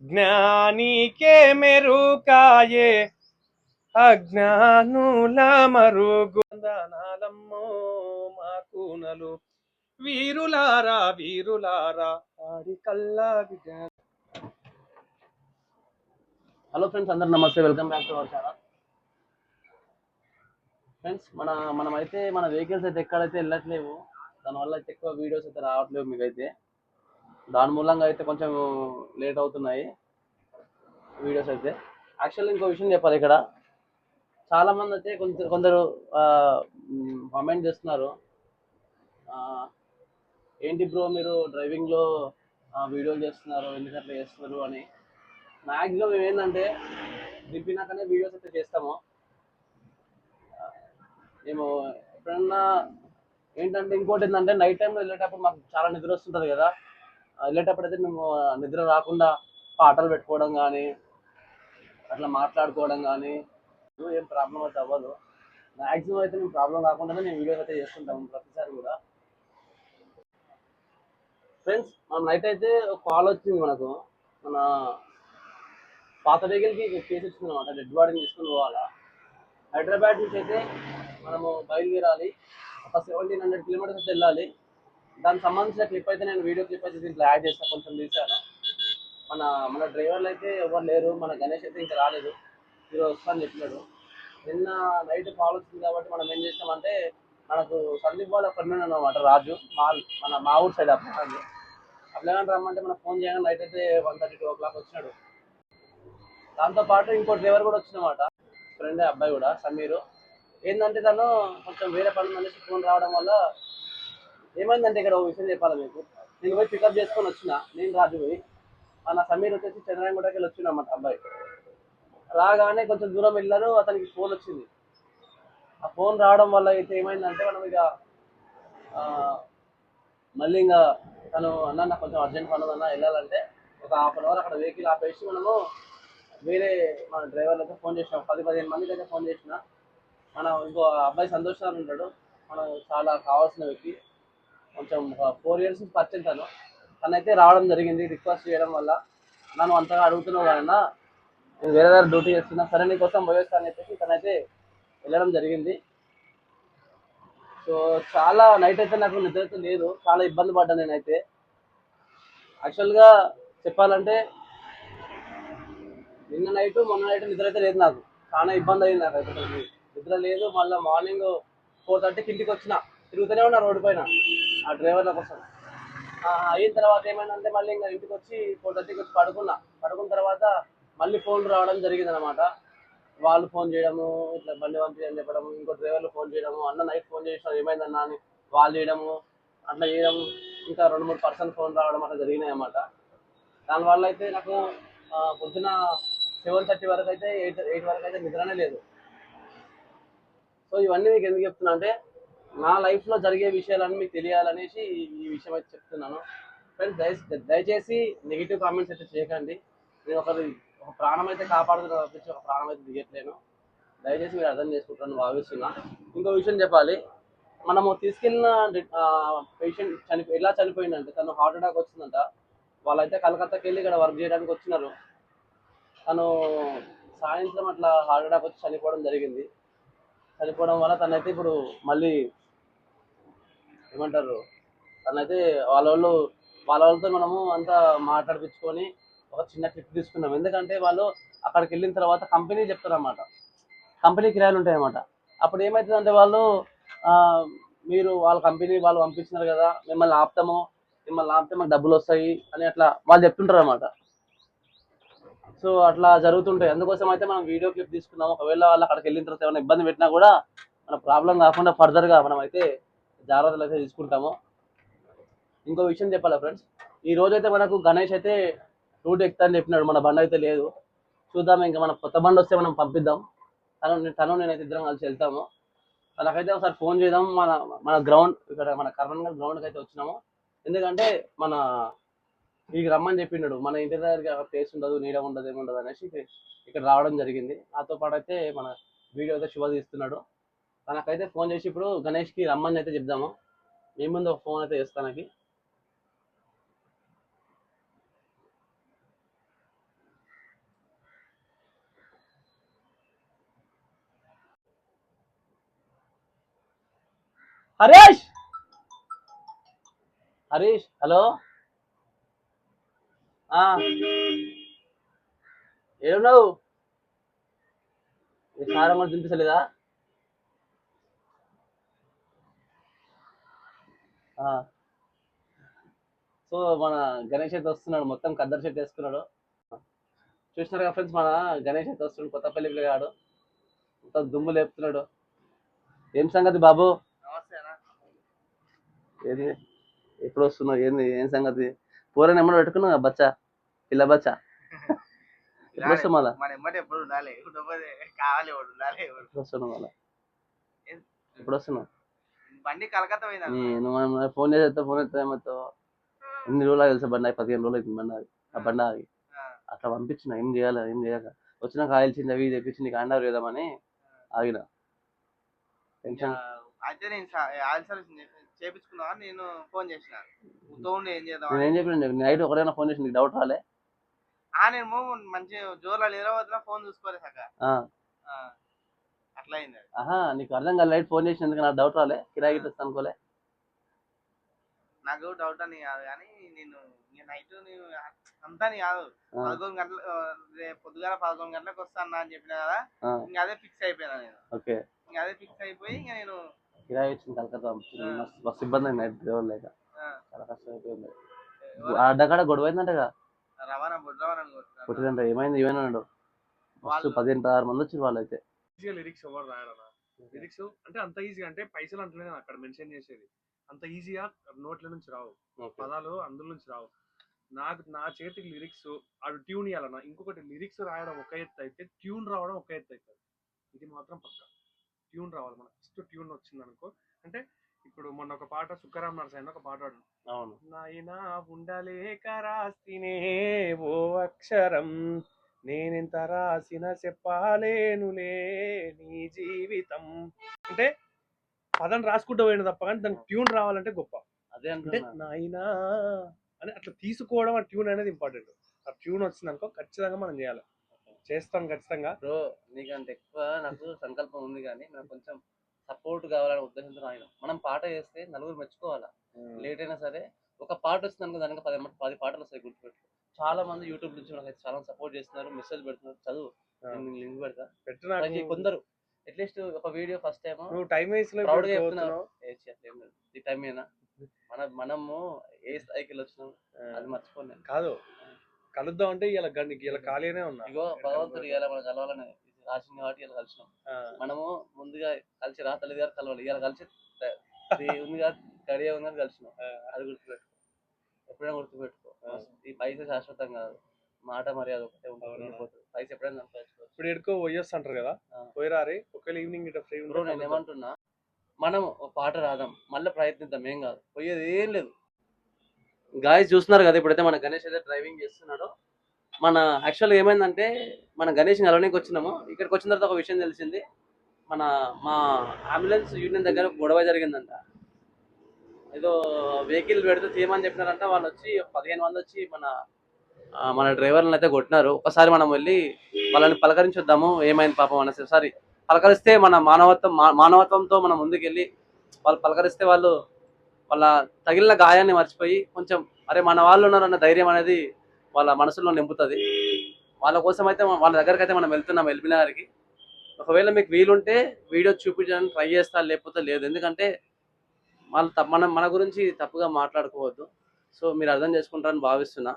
జ్ఞానికే మెరుకాయే అజ్ఞానుల మరుగుందనాలమ్మో మా కూనలు వీరులారా వీరులారా ఆడి కల్లా విజయ. Hello friends, అందరు నమస్తే, welcome back to our channel. Friends, మనమైతే మన వెహికల్స్ అయితే ఎక్కడైతే వెళ్ళట్లేవు, దానివల్ల అయితే ఎక్కువ వీడియోస్ అయితే రావట్లేవు మీకైతే. దాని మూలంగా అయితే కొంచెం లేట్ అవుతున్నాయి వీడియోస్ అయితే. యాక్చువల్లీ ఇంకో విషయం చెప్పాలి, ఇక్కడ చాలామంది అయితే కొందరు కామెంట్ చేస్తున్నారు, ఏంటి బ్రో మీరు డ్రైవింగ్లో వీడియోలు చేస్తున్నారు, ఎందుకు అట్లా చేస్తున్నారు అని. మ్యాక్సిమం మేము ఏంటంటే దింపినాకనే వీడియోస్ అయితే చేస్తాము. మేము ఎప్పుడన్నా ఏంటంటే ఇంకోటి ఏంటంటే నైట్ టైంలో వెళ్ళేటప్పుడు మాకు చాలా నిద్ర వస్తుంటుంది కదా. వెళ్ళేటప్పుడు అయితే మేము నిద్ర రాకుండా పాటలు పెట్టుకోవడం కానీ అట్లా మాట్లాడుకోవడం కానీ ఏం ప్రాబ్లం అయితే అవ్వదు. మ్యాక్సిమం అయితే మేము ప్రాబ్లం కాకుండానే మేము వీడియోస్ అయితే చేస్తుంటాము ప్రతిసారి కూడా. ఫ్రెండ్స్, మనం నైట్ అయితే ఒక కాల్ వచ్చింది మనకు. మన పాత వెహికల్కి కేసు వచ్చింది అనమాట, డెడ్ బాడీని తీసుకుని పోవాలా. హైదరాబాద్ నుంచి అయితే మనము బయలుదేరాలి, ఒక 1700 కిలోమీటర్స్ అయితే వెళ్ళాలి. దానికి సంబంధించిన క్లిప్ అయితే నేను వీడియో క్లిప్ అయితే దీంట్లో యాడ్ చేస్తాను, కొంచెం తీసాను. మన మన డ్రైవర్లు అయితే ఎవరు లేరు, మన గణేష్ అయితే ఇంకా రాలేదు, ఈరోజు వస్తాను చెప్పినాడు. నిన్న నైట్ కాల్ వచ్చింది కాబట్టి మనం ఏం చేస్తామంటే, మనకు సందీప్ వాళ్ళ ఫ్రెండ్ అనమాట రాజు, మా ఊరు సైడ్ అప్లగాండి. అప్లగాండి రమ్మంటే మనం ఫోన్ చేయగానే నైట్ అయితే 1:30, 2 o'clock వచ్చినాడు. దాంతోపాటు ఇంకో డ్రైవర్ కూడా వచ్చినమాట, ఫ్రెండ్ అబ్బాయి కూడా, సమీరు. ఏంటంటే తను కొంచెం వేరే పనులు అనేసి ఫోన్ రావడం వల్ల ఏమైందంటే, ఇక్కడ ఒక విషయం చెప్పాలి మీకు. నేను పోయి పికప్ చేసుకొని వచ్చిన, నేను రాజు పోయి, మన సమీర్ వచ్చేసి చంద్రాయణగూడకి వెళ్ళి వచ్చిందన్నమాట అబ్బాయి. రాగానే కొంచెం దూరం వెళ్ళారు, అతనికి ఫోన్ వచ్చింది. ఆ ఫోన్ రావడం వల్ల అయితే ఏమైందంటే, మనం ఇక మళ్ళీ ఇంకా తను అన్న నాకు కొంచెం అర్జెంట్ పని ఉందన్న వెళ్ళాలంటే, ఒక 1/2 hour అక్కడ వెహికల్ ఆపేసి మనము వేరే మన డ్రైవర్లతో ఫోన్ చేసినాం. 10-15 మందికి అయితే ఫోన్ చేసిన. మన ఇంకో అబ్బాయి సంతోష్ గారు ఉంటాడు, మనం చాలా కావాల్సిన వ్యక్తి, కొంచెం 4 years నుంచి పరిచయం తనైతే రావడం జరిగింది. రిక్వెస్ట్ చేయడం వల్ల, నన్ను అంతగా అడుగుతున్నావు కానీ నేను వేరే దగ్గర డ్యూటీ చేస్తున్నా, సరే నీకోసం పోయేస్తాను అని చెప్పేసి తనైతే వెళ్ళడం జరిగింది. సో చాలా నైట్ అయితే నాకు నిద్ర అయితే లేదు, చాలా ఇబ్బంది పడ్డాను నేనైతే. యాక్చువల్గా చెప్పాలంటే నిన్న నైట్ మొన్న నైట్ నిద్ర అయితే లేదు నాకు, చాలా ఇబ్బంది అయింది నాకు అయితే. నిద్ర లేదు, మళ్ళీ మార్నింగ్ 4:30కి ఇంటికి వచ్చిన, తిరుగుతూనే ఉన్నా రోడ్డు పైన ఆ డ్రైవర్ల కోసం. అయిన తర్వాత ఏమైందంటే, మళ్ళీ ఇంకా ఇంటికి వచ్చి 4:30కి వచ్చి పడుకున్న తర్వాత మళ్ళీ ఫోన్ రావడం జరిగింది అనమాట. వాళ్ళు ఫోన్ చేయడము, ఇట్లా బండి పంపించని చెప్పడము, ఇంకో డ్రైవర్లు ఫోన్ చేయడము, అన్న నైట్ ఫోన్ చేసినారు ఏమైందన్నా అని వాళ్ళు చేయడము, అట్లా చేయడం, ఇంకా 2-3 పర్సన్ ఫోన్ రావడం అట్లా జరిగినాయి అన్నమాట. దానివల్ల అయితే నాకు పొద్దున 7:30 వరకు అయితే 8 వరకు అయితే నిద్రనే లేదు. సో ఇవన్నీ మీకు ఎందుకు చెప్తున్నా అంటే, నా లైఫ్లో జరిగే విషయాలన్నీ మీకు తెలియాలనేసి ఈ విషయం అయితే చెప్తున్నాను. ఫ్రెండ్స్, దయచేసి నెగిటివ్ కామెంట్స్ అయితే చేయకండి. నేను ఒక ప్రాణం అయితే కాపాడుతున్నా తప్పించి ఒక ప్రాణం అయితే దిగట్లేను. దయచేసి మీరు అర్థం చేసుకుంటారని భావిస్తున్నా. ఇంకో విషయం చెప్పాలి, మనము తీసుకెళ్ళిన పేషెంట్ ఎలా చనిపోయిందంటే, తను హార్ట్ అటాక్ వచ్చిందంట. వాళ్ళైతే కలకత్తాకి వెళ్ళి ఇక్కడ వర్క్ చేయడానికి వచ్చినారు. తను సాయంత్రం అట్లా హార్ట్ అటాక్ వచ్చి చనిపోవడం జరిగింది. చనిపోవడం వల్ల తనైతే ఇప్పుడు మళ్ళీ ఏమంటారు, తనైతే వాళ్ళతో మనము అంతా మాట్లాడిపించుకొని ఒక చిన్న ట్రిప్ తీసుకున్నాం. ఎందుకంటే వాళ్ళు అక్కడికి వెళ్ళిన తర్వాత కంపెనీ చెప్తారన్నమాట, కంపెనీ కిరాయిలు ఉంటాయన్నమాట. అప్పుడు ఏమవుతుందంటే, వాళ్ళు మీరు వాళ్ళ కంపెనీ వాళ్ళు పంపించినారు కదా, మిమ్మల్ని ఆపితే మాకు డబ్బులు వస్తాయి అని అట్లా వాళ్ళు చెప్తుంటారు అన్నమాట. సో అట్లా జరుగుతుంటాయి. అందుకోసం అయితే మనం వీడియో క్లిప్ తీసుకున్నాము. ఒకవేళ వాళ్ళు అక్కడికి వెళ్ళిన తర్వాత ఏమైనా ఇబ్బంది పెట్టినా కూడా మన ప్రాబ్లం కాకుండా ఫర్దర్గా మనం అయితే జాగ్రత్తలు అయితే తీసుకుంటాము. ఇంకో విషయం చెప్పాలా ఫ్రెండ్స్, ఈ రోజైతే మనకు గణేష్ అయితే రూట్ ఎక్కుతా అని చెప్పినాడు, మన బండి అయితే లేదు. చూద్దాం, ఇంకా మన కొత్త బండి వస్తే మనం పంపిద్దాం. నేనైతే ఇద్దరం కలిసి వెళ్తాము. తనకైతే ఒకసారి ఫోన్ చేద్దాం. మన గ్రౌండ్ ఇక్కడ మన కర్నూలు గ్రౌండ్కి అయితే వచ్చినాము. ఎందుకంటే ఇక రమ్మని చెప్పినాడు, మన ఇంటి దగ్గర ప్లేస్ ఉండదు, నీడ ఉండదు, ఏముండదు అనేసి ఇక్కడ రావడం జరిగింది. నాతో పాటు అయితే మన వీడియో అయితే శుభ తీస్తున్నాడు. తనకైతే ఫోన్ చేసి ఇప్పుడు గణేష్కి రమ్మని అయితే చెప్దాము. మీ ముందు ఒక ఫోన్ అయితే చేస్తానకి. హరీష్ హరీష్ హలో ఏడున్నావు? ఈ సారం కూడా తినిపించలేదా? సో మన గణేష్ అయితే వస్తున్నాడు, మొత్తం కద్దరు షర్ట్ వేసుకున్నాడు. చూసినారు కదా ఫ్రెండ్స్, మన గణేష్ అయితే వస్తున్నాడు, కొత్తపల్లి పిల్లగాడు, మొత్తం దుమ్ము లేపుతున్నాడు. ఏం సంగతి బాబు? ఏంది ఎప్పుడు వస్తున్నావు? ఏంది ఏం సంగతి? పూరని ఎమ్మడి పెట్టుకున్నావు బచ్చా, పిల్ల బచ్చా. ఎప్పుడు వస్తావు మళ్ళా? ఎప్పుడు వస్తున్నావు మళ్ళా? ఎప్పుడు వస్తున్నావు? నువ్వు ఫోన్ చేస్తే ఫోన్ ఎత్తా ఏమవుతావు? ఎన్ని రోజులు తెలుసా బండి? 15 రోజులు అవుతుంది బండి ఆగి. ఆ బండి ఆగి అట్లా పంపించిన, ఏం చేయాలి ఏం చేయక వచ్చినాక ఆయిల్ చేంజ్ అవి తెప్పించి నీకు హ్యాండ్ ఓవర్ చేద్దామని ఆగిన. టెన్షన్ నేను ఫోన్ చేసిన నేను ఏం చెప్పిన నైట్ ఒకరైనా ఫోన్ చేసి నీకు డౌట్ రాలే? నేను మంచి జోర్లో నిద్రపోతున్నా, ఫోన్ చూసుకోలేదు అట్లా అయింది. నీకు అర్థం కాదు, నైట్ ఫోన్ చేసినందుకు నాకు డౌట్ రాలే, కిరాయి గిట్ట అనుకోలే. నాకు డౌట్ అని కాదు కానీ నేను నైట్ అంతా కాదు 11 గంటలు, రేపు పొద్దుగాల 11 గంటలకు వస్తాను అని చెప్పిన కదా, ఇంకా అదే ఫిక్స్ అయిపోయినా నేను. ఓకే, ఇంకా అదే ఫిక్స్ అయిపోయి ఇంకా నేను కిరాయి వచ్చింది కలకత్తా. బస్ ఇబ్బంది అయింది నైట్ డ్రైవర్ లేక, చాలా కష్టం అయిపోయింది. అడ్డకాడ గొడవ అయిందంటగా, రవాణా కొట్టిందంట. ఏమైంది ఏమైనా? ఫస్ట్ 15-16 మంది వచ్చి వాళ్ళు అయితే. లిరిక్స్ ఎవరు రాయడనా? లిరిక్స్ అంటే అంత ఈజీగా, అంటే పైసలు అంటలేదు అక్కడ మెన్షన్ చేసేది, అంత ఈజీగా నోట్ల నుంచి రావు, పదాలు అందులో నుంచి రావు. నా చేతికి లిరిక్స్ అది ట్యూన్ ఇవ్వాలన్నా, ఇంకొకటి లిరిక్స్ రాయడం ఒక ఎత్తు అయితే ట్యూన్ రావడం ఒక ఎత్తు అవుతుంది. ఇది మాత్రం పక్క ట్యూన్ రావాలి. మనకు ఫస్ట్ ట్యూన్ వచ్చింది అనుకో, అంటే ఇప్పుడు మొన్న ఒక పాట సుక్కరాం నరసయ్య ఒక పాట పాడు, అవును, నాయనా ఉండలేక రాస్తినే ఓ అక్షరం, నేనెంత రాసిన చెప్పాలేనులే నీ జీవితం. అంటే పదం రాసుకుంటూ పోయిన తప్ప కానీ దానికి ట్యూన్ రావాలంటే గొప్ప. అదే అంటే నాయనా అని అట్లా తీసుకోవడం, ఆ ట్యూన్ అనేది ఇంపార్టెంట్. ఆ ట్యూన్ వచ్చింది అనుకో ఖచ్చితంగా మనం చేయాలి, చేస్తాం ఖచ్చితంగా. బ్రో నీకంటే ఎక్కువ నాకు సంకల్పం ఉంది, కానీ నాకు కొంచెం సపోర్ట్ కావాలనే ఉద్దేశంతో ఆయన మనం పాట చేస్తే నలుగురు మెచ్చుకోవాలా. లేట్ అయినా సరే ఒక పాట వచ్చింది అనుకో, దానికి 10 పాటలు వస్తాయి, గుర్తుపెట్టు. చాలా మంది యూట్యూబ్ నుంచి మనకి చాలా సపోర్ట్ చేస్తున్నారు, మెసేజ్ పెడుతున్నారు, చదువు లింక్ పెడతా పెట్టిన. కొందరు అట్లీస్ట్ ఒక వీడియో ఫస్ట్ టైం టైం ప్రౌడ్గా చెప్తున్నారు, ఈ టైం అయినా మనము ఏ స్థాయికి వచ్చినాం అది మర్చిపోలేదు. కాదు కలుద్దాం అంటే ఇలా ఖాళీనే ఉన్నా. ఇగో భగవంతుడు ఇలా మనం కలవాలని రాసింది కాబట్టి ఇలా కలిసినాం. మనము ముందుగా కలిసి రాతలేదు గారు కలవాలి, ఇలా కలిసి ఉంది కాదు కడియా ఉంది కానీ కలిసినాం. అది గుర్తుపెట్టుకో, ఎప్పుడైనా గుర్తుపెట్టుకో. ఈ పైసా శాశ్వతం కాదు, మాట మర్యాద ఒకటే ఉంటుంది. పైసా ఎప్పుడైనా సంపాదించుకో. ఇప్పుడు ఎడుకో పోయొస్తా అంటారు కదా, పోయిరారి ఒకవేళ ఈవినింగ్ ఇట్లా ఫ్రీ బ్రో. నేను ఏమంటున్నా, మనం పాట రాదాం, మళ్ళీ ప్రయత్నిద్దాం, ఏం కాదు, పోయేది ఏం లేదు. గాయస్ చూస్తున్నారు కదా, ఇప్పుడైతే మన గణేష్ అయితే డ్రైవింగ్ చేస్తున్నాడు. మన యాక్చువల్గా ఏమైందంటే, మన గణేష్ అలవనికి వచ్చినాము. ఇక్కడికి వచ్చిన తర్వాత ఒక విషయం తెలిసింది, మా అంబులెన్స్ యూనియన్ దగ్గర గొడవ జరిగిందంట. ఏదో వెహికల్ పెడితే తీయమని చెప్పినారంట. వాళ్ళు వచ్చి 15 మంది వచ్చి మన డ్రైవర్లను అయితే కొట్టినారు. ఒకసారి మనం వెళ్ళి వాళ్ళని పలకరించొద్దాము, ఏమైంది పాపం అనేసి. ఒకసారి పలకరిస్తే మన మానవత్వంతో మనం ముందుకెళ్ళి వాళ్ళు పలకరిస్తే వాళ్ళ తగిలిన గాయాన్ని మర్చిపోయి కొంచెం అరే మన వాళ్ళు ఉన్నారన్న ధైర్యం అనేది వాళ్ళ మనసులో నింపుతుంది. వాళ్ళ కోసం అయితే వాళ్ళ దగ్గరికి అయితే మనం వెళ్తున్నాం, ఎల్బీ నగర్కి. ఒకవేళ మీకు వీలుంటే వీడియో చూపించడానికి ట్రై చేస్తా, లేకపోతే లేదు. ఎందుకంటే వాళ్ళు మన గురించి తప్పుగా మాట్లాడుకోవద్దు. సో మీరు అర్థం చేసుకుంటారని భావిస్తున్నా.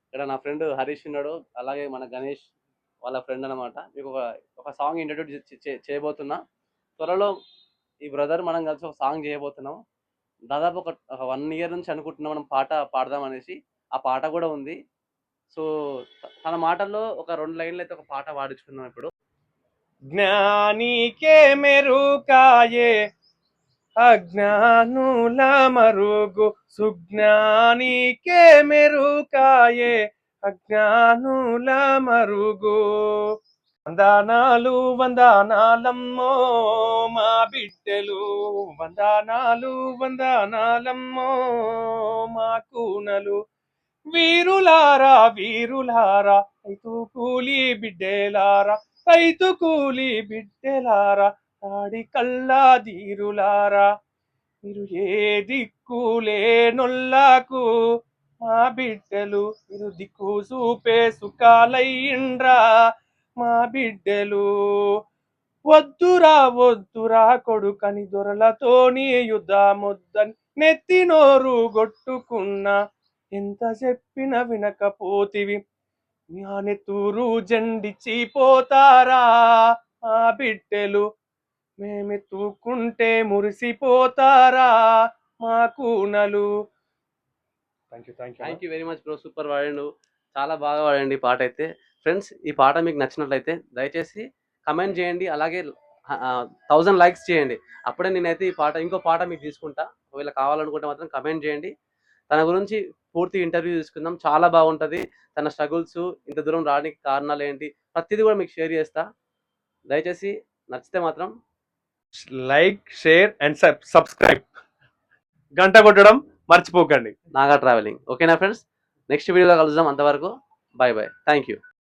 ఇక్కడ నా ఫ్రెండ్ హరీష్ ఉన్నాడు, అలాగే మన గణేష్ వాళ్ళ ఫ్రెండ్ అనమాట. మీకు ఒక సాంగ్ ఇంట్రడ్యూస్ చేయబోతున్నా. త్వరలో ఈ బ్రదర్ మనం కలిసి ఒక సాంగ్ చేయబోతున్నాం. దాదాపు ఒక 1 year నుంచి అనుకుంటున్నాం మనం పాట పాడదాం అనేసి. ఆ పాట కూడా ఉంది. సో తన మాటల్లో ఒక 2 లైన్లు అయితే ఒక పాట పాడించుకున్నాం ఇప్పుడు. జ్ఞానికే మెరుకాయే అజ్ఞానుల మరుగు, సుజ్ఞానికే మెరుకాయే అజ్ఞానుల మరుగు. వందనాలు వందనాలమ్మో మా బిడ్డలు, వందనాలు వందనాలమ్మో మా కూనలు. వీరులారా వీరులారా రైతు కూలి బిడ్డలారా, రైతు కూలి బిడ్డలారా, తాడి కల్లా ధీరులారా. మీరు ఏ దిక్కు లేనొల్లాకు మా బిడ్డలు, మీరు దిక్కు చూపే సుఖాలయ్యిండ్రా మా బిడ్డలు. వద్దురా వద్దురా కొడుకని దొరలతోని యుద్ధమొద్దని నెత్తి నోరు గొట్టుకున్నా, ఎంత చెప్పిన వినకపోతివి, నా నెత్తూరు జెండిచ్చిపోతారా ఆ బిడ్డలు, మేమెత్తుకుంటే మురిసిపోతారా మా కూనలు. Thank you very much bro, super వాడండు, చాలా బాగా వాడండి ఈ పాట అయితే. ఫ్రెండ్స్, ఈ పాట మీకు నచ్చినట్లయితే దయచేసి కమెంట్ చేయండి, అలాగే 1000 లైక్స్ చేయండి. అప్పుడే నేనైతే ఈ పాట, ఇంకో పాట మీకు తీసుకుంటా. ఒకవేళ కావాలనుకుంటే మాత్రం కమెంట్ చేయండి. తన గురించి పూర్తి ఇంటర్వ్యూ తీసుకుందాం, చాలా బాగుంటుంది. తన స్ట్రగుల్స్, ఇంత దూరం రావడానికి కారణాలు ఏంటి, ప్రతిదీ కూడా మీకు షేర్ చేస్తా. దయచేసి నచ్చితే మాత్రం లైక్, షేర్ అండ్ సబ్స్క్రైబ్, గంట కొట్టడం మర్చిపోకండి. నాగా ట్రావెలింగ్. ఓకేనా ఫ్రెండ్స్, నెక్స్ట్ వీడియోలో కలుద్దాం. అంతవరకు బాయ్ బాయ్, థ్యాంక్ యూ.